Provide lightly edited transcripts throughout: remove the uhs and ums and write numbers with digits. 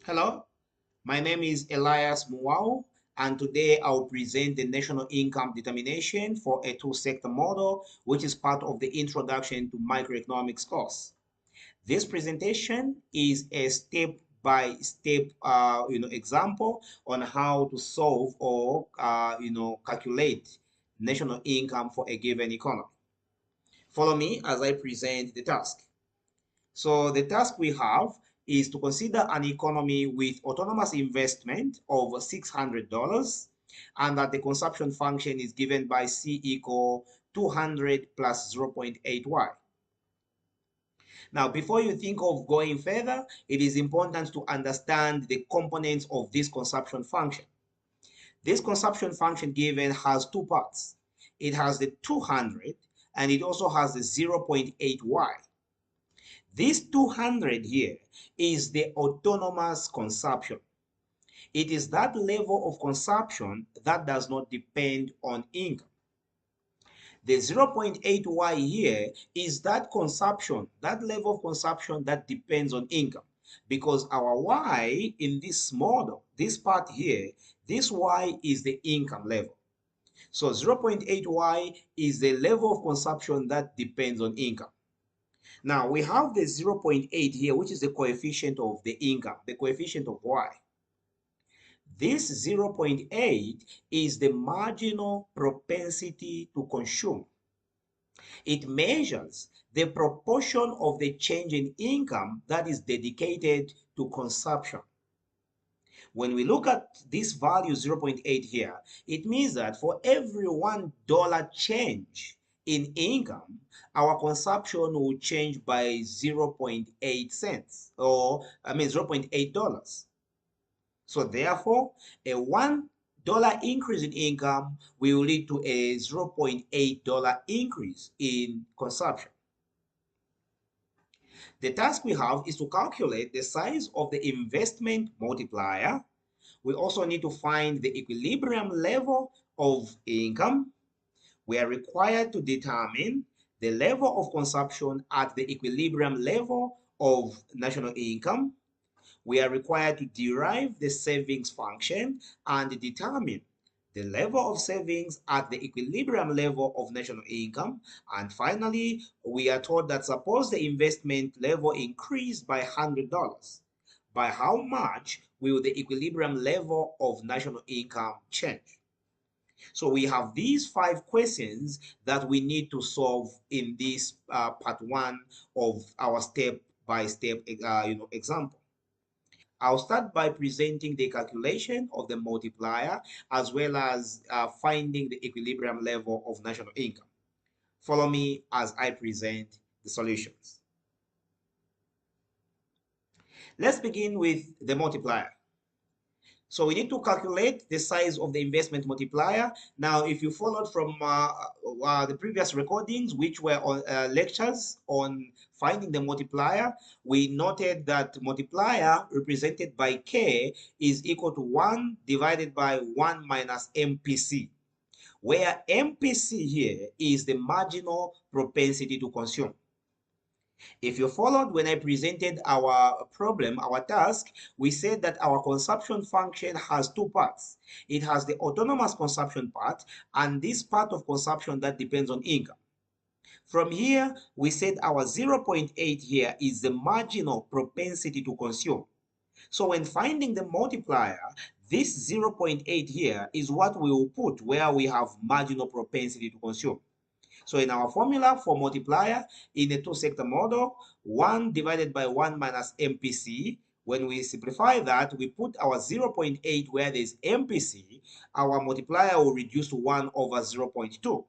Hello, my name is Elias Muau, and today I'll present the national income determination for a two-sector model, which is part of the Introduction to Microeconomics course. This presentation is a step-by-step, example on how to solve or, calculate national income for a given economy. Follow me as I present the task. So the task we have is to consider an economy with autonomous investment of $600 and that the consumption function is given by C equal 200 plus 0.8y. Now, before you think of going further, it is important to understand the components of this consumption function. This consumption function given has two parts. It has the 200 and it also has the 0.8y. This 200 here is the autonomous consumption. It is that level of consumption that does not depend on income. The 0.8y here is that consumption, that level of consumption that depends on income. Because our y in this model, this part here, this y is the income level. So 0.8y is the level of consumption that depends on income. Now we have the 0.8 here, which is the coefficient of the income, the coefficient of y. This 0.8 is the marginal propensity to consume. It measures the proportion of the change in income that is dedicated to consumption. When we look at this value 0.8 here, it means that for every $1 change in income, our consumption will change by 0.8 cents, or I mean $0.8. So therefore, a $1 increase in income will lead to a $0.8 increase in consumption. The task we have is to calculate the size of the investment multiplier. We also need to find the equilibrium level of income. We are required to determine the level of consumption at the equilibrium level of national income. We are required to derive the savings function and determine the level of savings at the equilibrium level of national income. And finally, we are told that suppose the investment level increased by $100, by how much will the equilibrium level of national income change? So we have these 5 questions that we need to solve in this part one of our step-by-step example. I'll start by presenting the calculation of the multiplier as well as finding the equilibrium level of national income. Follow me as I present the solutions. Let's begin with the multiplier. So we need to calculate the size of the investment multiplier. Now, if you followed from the previous recordings, which were on lectures on finding the multiplier, we noted that multiplier represented by K is equal to 1 divided by 1 minus MPC, where MPC here is the marginal propensity to consume. If you followed when I presented our problem, our task, we said that our consumption function has two parts. It has the autonomous consumption part and this part of consumption that depends on income. From here, we said our 0.8 here is the marginal propensity to consume. So when finding the multiplier, this 0.8 here is what we will put where we have marginal propensity to consume. So in our formula for multiplier in a two-sector model, 1 divided by 1 minus MPC, when we simplify that, we put our 0.8 where there's MPC, our multiplier will reduce to 1 over 0.2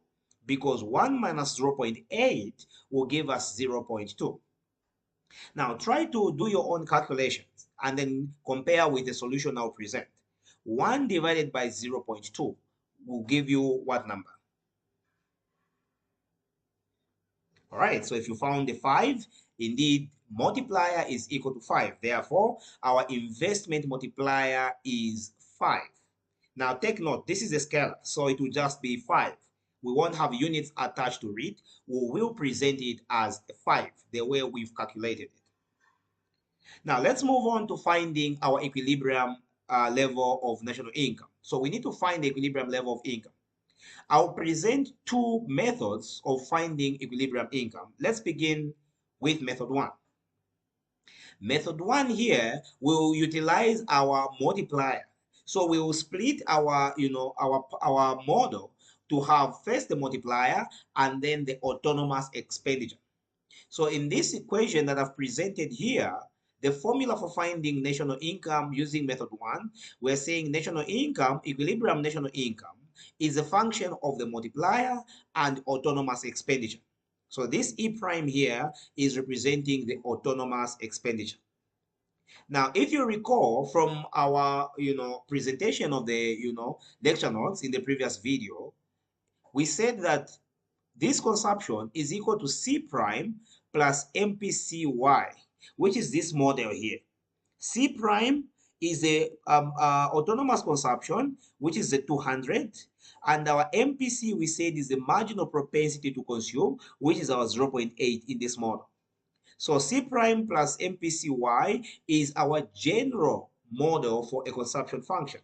because 1 minus 0.8 will give us 0.2. Now try to do your own calculations and then compare with the solution I'll present. 1 divided by 0.2 will give you what number? All right, so if you found the 5, indeed, multiplier is equal to 5. Therefore, our investment multiplier is 5. Now, take note, this is a scalar, so it will just be 5. We won't have units attached to it. We will present it as a 5, the way we've calculated it. Now let's move on to finding our equilibrium level of national income. So we need to find the equilibrium level of income. I'll present two methods of finding equilibrium income. Let's begin with method one. Method one here will utilize our multiplier. So we will split our, our model to have first the multiplier and then the autonomous expenditure. So in this equation that I've presented here, the formula for finding national income using method one, we're saying national income, equilibrium national income, is a function of the multiplier and autonomous expenditure. So this E prime here is representing the autonomous expenditure. Now, if you recall from our, presentation of the, lecture notes in the previous video, we said that this consumption is equal to C prime plus MPCY, which is this model here. C prime is the autonomous consumption, which is the 200, and our MPC we said is the marginal propensity to consume, which is our 0.8 in this model. So C prime plus MPCY is our general model for a consumption function.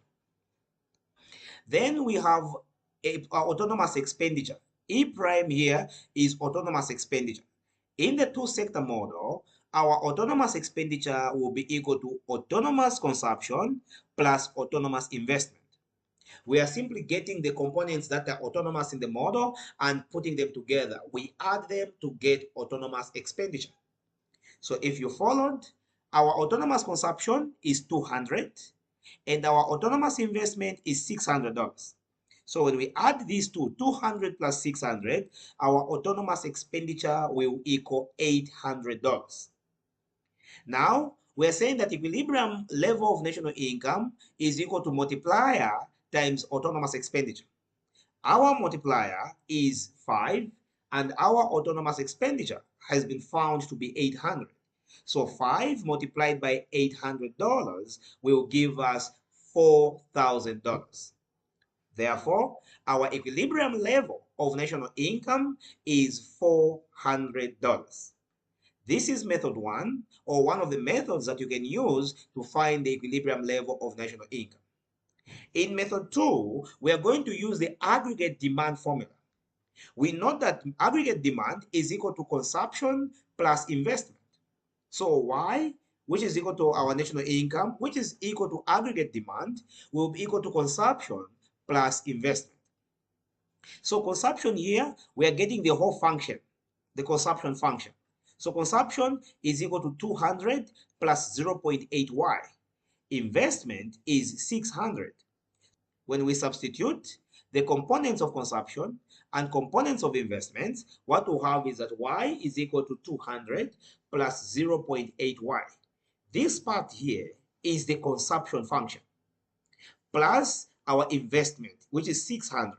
Then we have autonomous expenditure. E prime here is autonomous expenditure. In the two-sector model, our autonomous expenditure will be equal to autonomous consumption plus autonomous investment. We are simply getting the components that are autonomous in the model and putting them together. We add them to get autonomous expenditure. So if you followed, our autonomous consumption is 200 and our autonomous investment is $600. So when we add these two, 200 plus 600, our autonomous expenditure will equal $800. Now, we're saying that equilibrium level of national income is equal to multiplier times autonomous expenditure. Our multiplier is 5 and our autonomous expenditure has been found to be 800. So 5 multiplied by $800 will give us $4,000. Therefore, our equilibrium level of national income is $400. This is method one, or one of the methods that you can use to find the equilibrium level of national income. In method two, we are going to use the aggregate demand formula. We know that aggregate demand is equal to consumption plus investment. So Y, which is equal to our national income, which is equal to aggregate demand, will be equal to consumption plus investment. So consumption here, we are getting the whole function, the consumption function. So consumption is equal to 200 plus 0.8y. Investment is 600. When we substitute the components of consumption and components of investments, what we have is that y is equal to 200 plus 0.8y. This part here is the consumption function plus our investment, which is 600.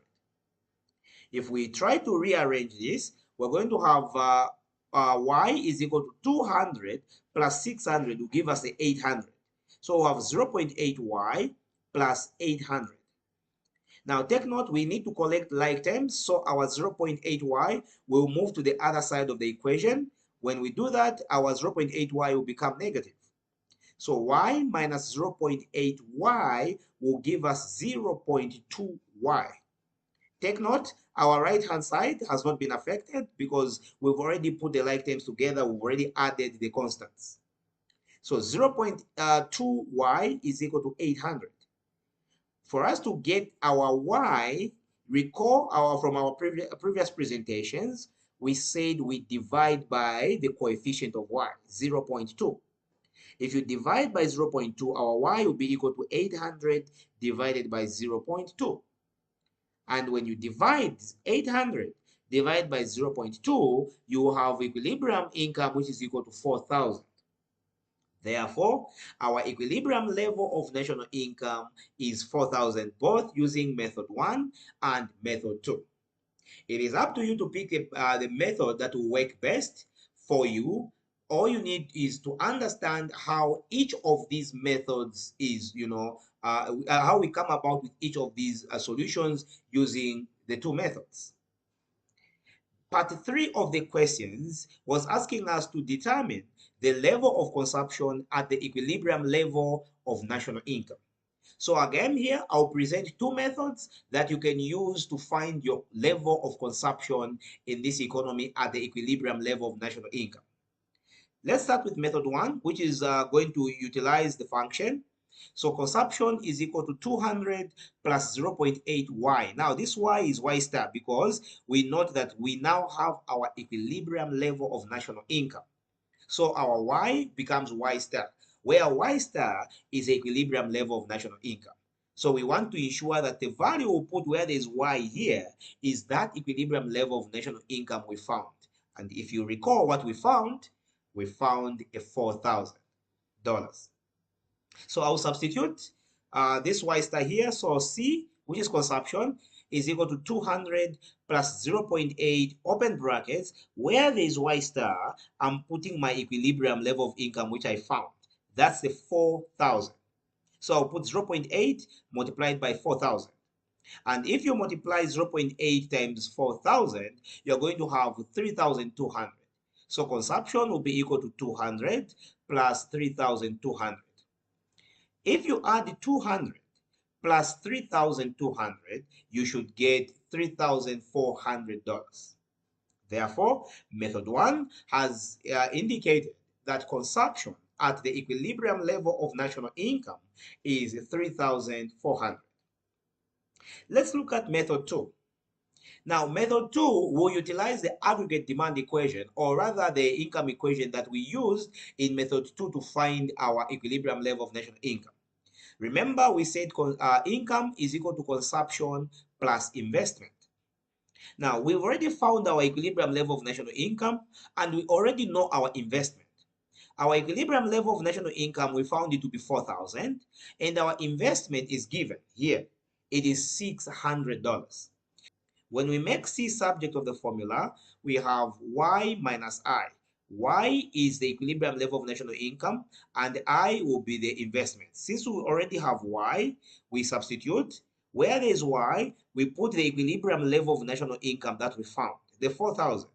If we try to rearrange this, we're going to have y is equal to 200 plus 600 will give us the 800. So we have 0.8y plus 800. Now take note, we need to collect like terms, so our 0.8y will move to the other side of the equation. When we do that, our 0.8y will become negative. So y minus 0.8y will give us 0.2y. Take note, our right-hand side has not been affected because we've already put the like terms together, we've already added the constants. So 0.2y is equal to 800. For us to get our y, recall from our previous presentations, we said we divide by the coefficient of y, 0.2. If you divide by 0.2, our y will be equal to 800 divided by 0.2. And when you divide 800 divided by 0.2, you have equilibrium income, which is equal to 4,000. Therefore, our equilibrium level of national income is 4,000, both using method 1 and method 2. It is up to you to pick the method that will work best for you. All you need is to understand how each of these methods is, how we come about with each of these solutions using the two methods. Part 3 of the questions was asking us to determine the level of consumption at the equilibrium level of national income. So again here, I'll present two methods that you can use to find your level of consumption in this economy at the equilibrium level of national income. Let's start with method 1, which is going to utilize the function. So consumption is equal to 200 plus 0.8 y. Now this y is y star because we note that we now have our equilibrium level of national income. So our y becomes y star, where y star is the equilibrium level of national income. So we want to ensure that the value we put where there's y here is that equilibrium level of national income we found. And if you recall what we found a $4,000. So I'll substitute this y star here. So C, which is consumption, is equal to 200 plus 0.8 open brackets. Where there is y star, I'm putting my equilibrium level of income, which I found. That's the 4,000. So I'll put 0.8 multiplied by 4,000. And if you multiply 0.8 times 4,000, you're going to have 3,200. So consumption will be equal to 200 plus 3,200. If you add 200 plus 3,200, you should get $3,400. Therefore, method 1 has indicated that consumption at the equilibrium level of national income is 3,400. Let's look at method 2. Now, method 2 will utilize the aggregate demand equation, or rather the income equation that we used in method 2 to find our equilibrium level of national income. Remember, we said income is equal to consumption plus investment. Now, we've already found our equilibrium level of national income, and we already know our investment. Our equilibrium level of national income, we found it to be 4,000, and our investment is given here. It is $600. When we make C subject of the formula, we have Y minus I. Y is the equilibrium level of national income, and I will be the investment. Since we already have Y, we substitute. Where there is Y, we put the equilibrium level of national income that we found, the 4,000.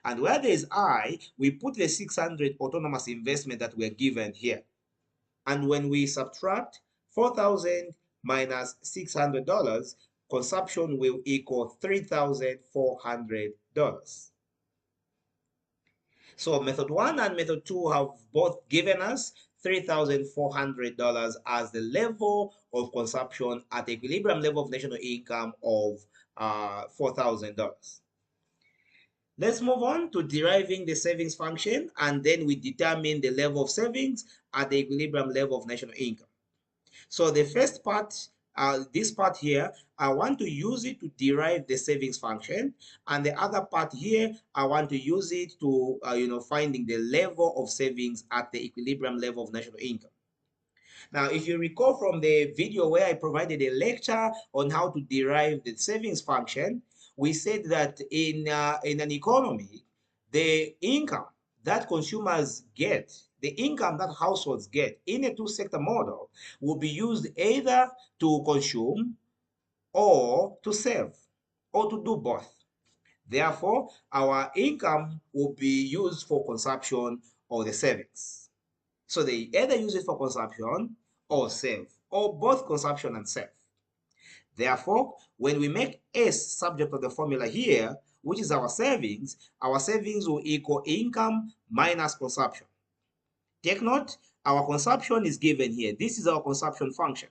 And where there is I, we put the 600 autonomous investment that we're given here. And when we subtract 4,000 minus $600, consumption will equal $3,400. So method 1 and method 2 have both given us $3,400 as the level of consumption at the equilibrium level of national income of $4,000. Let's move on to deriving the savings function, and then we determine the level of savings at the equilibrium level of national income. So the first part, this part here, I want to use it to derive the savings function, and the other part here, I want to use it to, finding the level of savings at the equilibrium level of national income. Now, if you recall from the video where I provided a lecture on how to derive the savings function, we said that in an economy, the income that consumers get, the income that households get in a two-sector model will be used either to consume or to save or to do both. Therefore, our income will be used for consumption or the savings. So they either use it for consumption or save, or both consumption and save. Therefore, when we make S subject of the formula here, which is our savings will equal income minus consumption. Take note, our consumption is given here. This is our consumption function,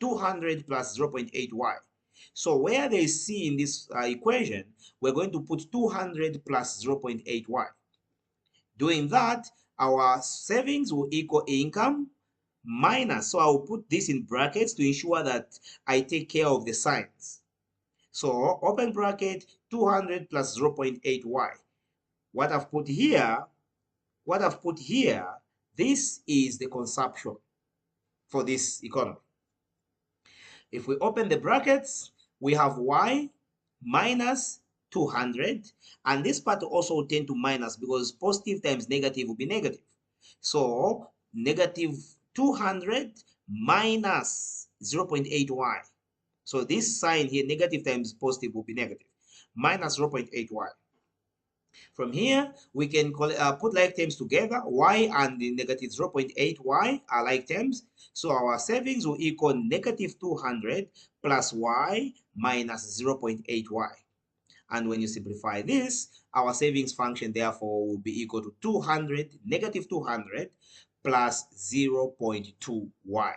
200 plus 0.8y. So where there is C in this equation, we're going to put 200 plus 0.8y. Doing that, our savings will equal income minus, so I'll put this in brackets to ensure that I take care of the signs. So open bracket 200 plus 0.8y. What I've put here, this is the consumption for this economy. If we open the brackets, we have y minus 200, and this part also will tend to minus because positive times negative will be negative. So negative 200 minus 0.8y. So this sign here, negative times positive, will be negative. minus 0.8y. From here, we can put like terms together. Y and the negative 0.8y are like terms. So our savings will equal negative 200 plus y minus 0.8y. And when you simplify this, our savings function therefore will be equal to 200, negative 200 plus 0.2y.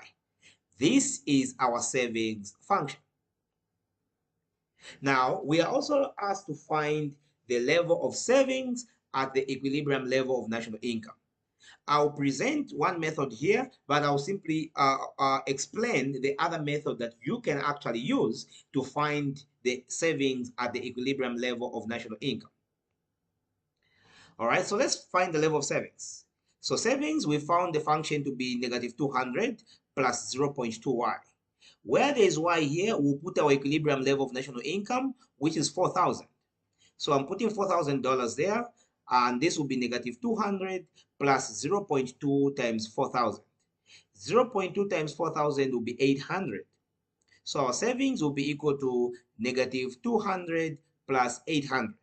This is our savings function. Now, we are also asked to find the level of savings at the equilibrium level of national income. I'll present one method here, but I'll simply explain the other method that you can actually use to find the savings at the equilibrium level of national income. All right, so let's find the level of savings. So savings, we found the function to be negative 200 plus 0.2y. Where there is y here, we'll put our equilibrium level of national income, which is 4,000. So I'm putting $4,000 there, and this will be negative 200 plus 0.2 times 4,000. 0.2 times 4,000 will be 800. So our savings will be equal to negative 200 plus 800,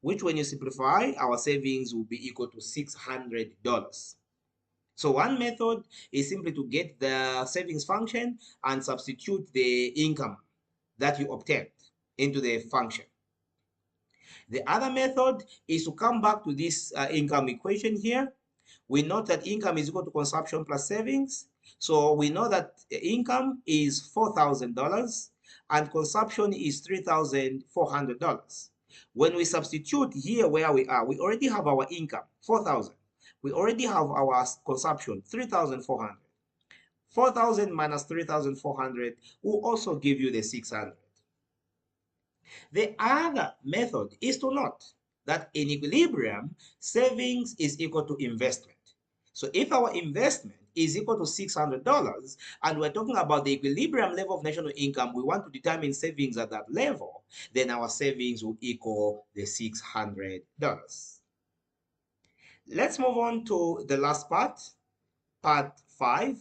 which when you simplify, our savings will be equal to $600. So one method is simply to get the savings function and substitute the income that you obtained into the function. The other method is to come back to this income equation here. We know that income is equal to consumption plus savings. So we know that income is $4,000 and consumption is $3,400. When we substitute here where we are, we already have our income, 4,000. We already have our consumption, 3,400. 4,000 minus 3,400 will also give you the 600. The other method is to note that in equilibrium, savings is equal to investment. So if our investment is equal to $600 and we're talking about the equilibrium level of national income, we want to determine savings at that level, then our savings will equal the $600. Let's move on to the last part, part 5.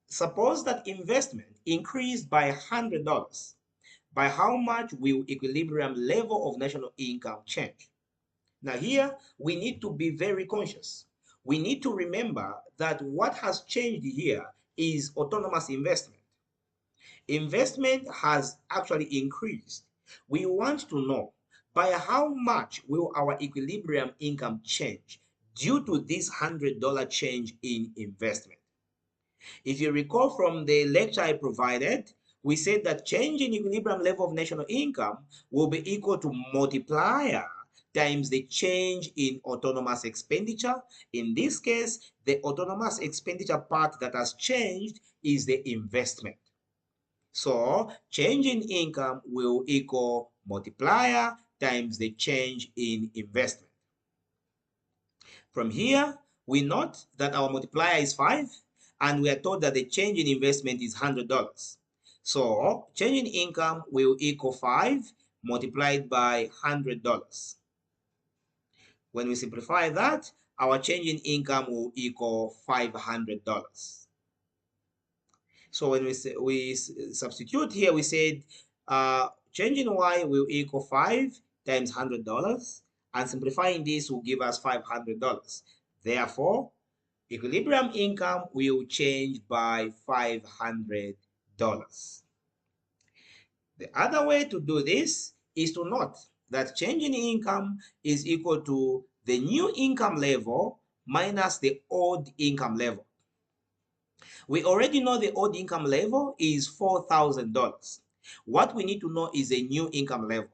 Suppose that investment increased by $100. By how much will equilibrium level of national income change? Now here, we need to be very conscious. We need to remember that what has changed here is autonomous investment. Investment has actually increased. We want to know by how much will our equilibrium income change due to this $100 change in investment. If you recall from the lecture I provided, we said that change in equilibrium level of national income will be equal to multiplier times the change in autonomous expenditure. In this case, the autonomous expenditure part that has changed is the investment. So change in income will equal multiplier times the change in investment. From here, we note that our multiplier is 5, and we are told that the change in investment is $100. So change in income will equal 5 multiplied by $100. When we simplify that, our change in income will equal $500. So when we substitute here, we said change in y will equal 5 times $100, and simplifying this will give us $500. Therefore, equilibrium income will change by $500. The other way to do this is to note that change in income is equal to the new income level minus the old income level. We already know the old income level is $4,000. What we need to know is a new income level,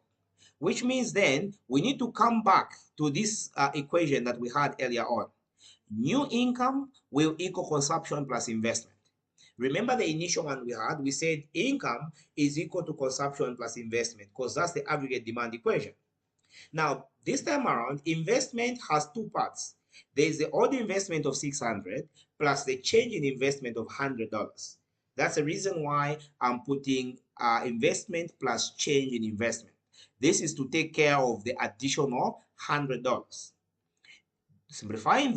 which means then we need to come back to this equation that we had earlier on. New income will equal consumption plus investment. Remember the initial one we had, we said income is equal to consumption plus investment because that's the aggregate demand equation. Now, this time around, investment has two parts. There's the old investment of 600 plus the change in investment of $100. That's the reason why I'm putting investment plus change in investment. This is to take care of the additional $100. Simplifying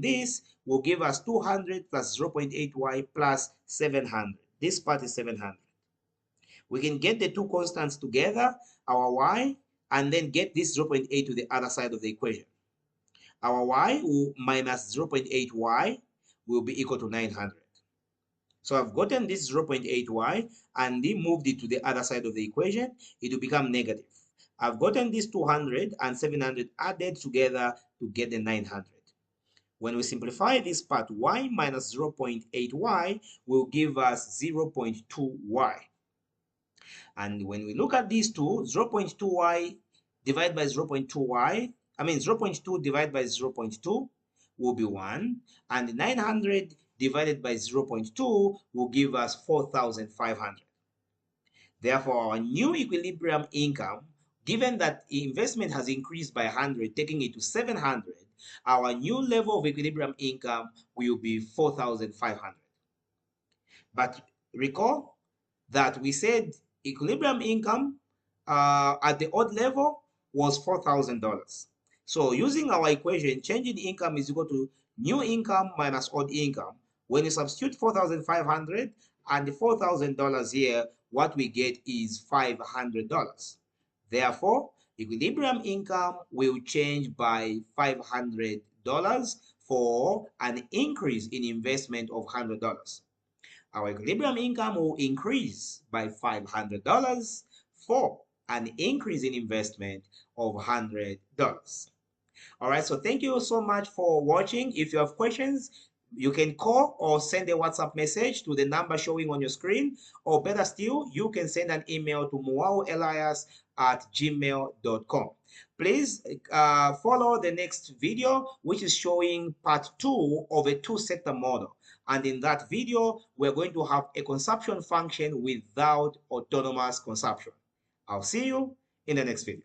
this will give us 200 plus 0.8y plus 700. This part is 700. We can get the two constants together, our y, and then get this 0.8 to the other side of the equation. Our y will minus 0.8y will be equal to 900. So I've gotten this 0.8y and then moved it to the other side of the equation. It will become negative. I've gotten this 200 and 700 added together to get the 900. When we simplify this part, y minus 0.8y will give us 0.2y. And when we look at these two, 0.2y divided by 0.2y, 0.2 divided by 0.2 will be 1, and 900 divided by 0.2 will give us 4,500. Therefore, our new equilibrium income, given that investment has increased by 100, taking it to 700, our new level of equilibrium income will be 4,500. But recall that we said equilibrium income at the odd level was $4,000. So using our equation, changing income is equal to new income minus odd income. When you substitute 4,500 and the $4,000 here, what we get is $500. Therefore, equilibrium income will change by $500 for an increase in investment of $100. Our equilibrium income will increase by $500 for an increase in investment of $100. All right, so thank you so much for watching. If you have questions, you can call or send a WhatsApp message to the number showing on your screen, or better still, you can send an email to muauelias@gmail.com. Please follow the next video, which is showing part 2 of a two-sector model. And in that video, we're going to have a consumption function without autonomous consumption. I'll see you in the next video.